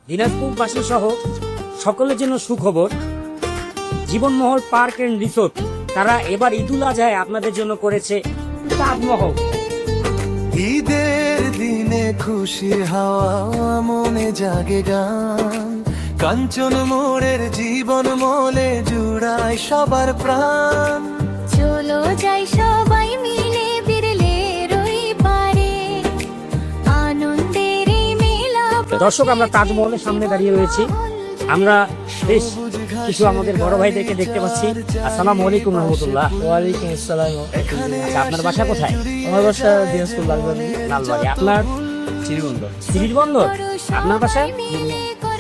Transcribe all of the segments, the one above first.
দিনাজপুরবাসী সহ সকলের জন্য সুখবর, জীবনমহল পার্ক এন্ড রিসোর্ট তারা এবার ঈদুল আজহায় আপনাদের জন্য করেছে তাজমহল। ঈদের দিনে খুশি হাওয়া মনে জাগে গান, কাঞ্চন মোড়ের জীবন মলে জুড়ায় সবার প্রাণ। চলো যাই সবাই মিলে বিরলে রই পারে আনন্দের এই মেলা। দর্শক, আমরা তাজমহলের সামনে দাঁড়িয়ে রয়েছি। আমরা বেশ কিছু আমাদের বড় ভাইদেরকে দেখতে পাচ্ছি। আসসালামু আলাইকুম রহমতুল্লাহ। ওয়ালাইকুম আসসালাম। আচ্ছা, আপনার বাসা কোথায়? আমার বাসা দিনাজপুর লালবাড়ি। লালবাড়ি। আপনার? শ্রীবন্দর। আপনার বাসা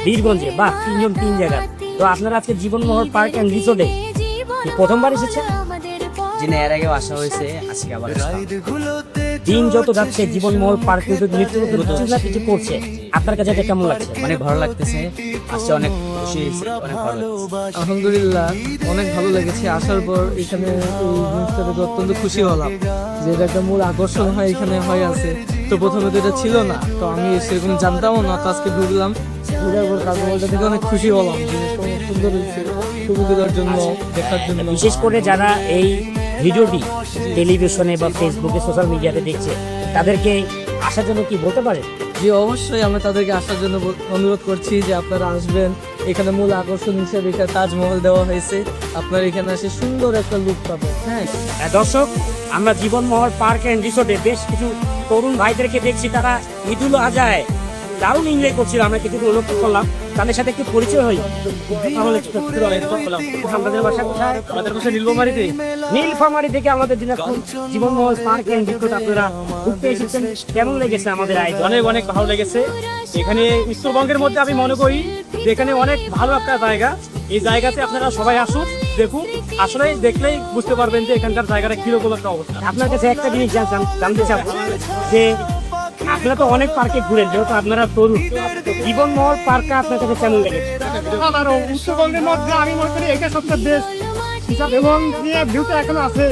বীরগঞ্জে। বাহ, তিনজন তিন জায়গা। তো আপনারা আজকে জীবনমহল পার্ক এন্ড রিসোর্টে প্রথমবার এসেছেন? এর আগেও আসা হয়েছে, আজকে আবার দিন যত যাচ্ছে জীবনমহল পার্ক রিসোর্ট নিত্য নতুন কিছু না কিছু করছে। আপনার কাছে এটা কেমন লাগছে? অনেক ভালো লাগতেছে, আসছে অনেক খুশি হয়েছে, অনেক ভালো লাগছে। আলহামদুলিল্লাহ, অনেক ভালো লেগেছে। আসার পর এখানে এই জিনিসটা দেখে অত্যন্ত খুশি হলাম যে এটা একটা মূল আকর্ষণ হয় এখানে হয়ে আছে। তো প্রথমে তো এটা ছিল না, তো আমি সেরকম জানতামও না। তো আজকে ঢুকলাম, ঘুরার পর তাজমহলটা দেখে অনেক খুশি হলাম। জিনিসটা অনেক সুন্দর হয়েছে, ছবি তোলার জন্য, দেখার জন্য। বিশেষ করে যারা এই ভিডিওটি টেলিভিশনে বা ফেসবুকে সোশ্যাল মিডিয়াতে দেখছে তাদেরকে আসার জন্য কি বলতে পারে? যে অবশ্যই আমরা তাদেরকে আসার জন্য অনুরোধ করছি যে আপনারা আসবেন। এখানে মূল আকর্ষণ হিসেবে এখানে তাজমহল দেওয়া হয়েছে, আপনারা এখানে এসে সুন্দর একটা লুক পাবেন। হ্যাঁ দর্শক, আমরা জীবনমহল পার্ক এন্ড রিসোর্টে বেশ কিছু তরুণ ভাইদেরকে দেখছি। তারা ঈদুল আজহায় দারুণ এনজয় করছিল। আমরা কিছু লক্ষ্য করলাম, তাদের সাথে একটু পরিচয় হই। আপনাদের বাসা কোথায়? আমাদের বাসা নীলফামারীতে। নীলফামারী থেকে আমাদের দিনাজপুর জীবনমহল পার্ক এন্ড রিসোর্ট আপনারা ঘুরতে এসেছেন। কেমন লেগেছে আমাদের আয়োজন? অনেক অনেক ভালো লেগেছে। এখানে উত্তরবঙ্গের মধ্যে আমি মনে করি যে এখানে অনেক ভালো একটা জায়গা। এই জায়গাতে আপনারা সবাই আসুন, দেখুন, আসলে দেখলেই বুঝতে পারবেন যে এখানকার জায়গাটা কিরকম একটা অবস্থা। আপনার কাছে একটা জিনিস জানতে চাবো যে আপনারা তো অনেক পার্কে ঘুরেন, যেহেতু আপনারা তরুণ, জীবনমহল পার্কটা আপনার কাছে কেমন লেগেছে? উত্তরবঙ্গের মধ্যে আমি মনে করি এটা সবচেয়ে বেস্ট হিসাব, এবং যে ভিউটা এখন আছে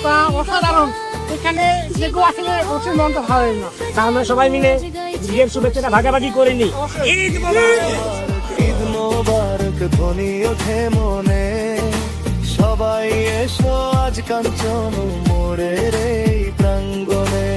তা অসাধারণ। এখানে যেগুলো আসলে প্রচুর মনটা ভালো লাগে না। তা আমরা সবাই মিলে ঈদের শুভেচ্ছাটা ভাগাভাগি করে নিই। ঈদ মোবারক। ঈদ মোবারক ধ্বনি ওঠে মনে, সবাই এসো আজ কাঞ্চন মোড়ের এই প্রাঙ্গণে।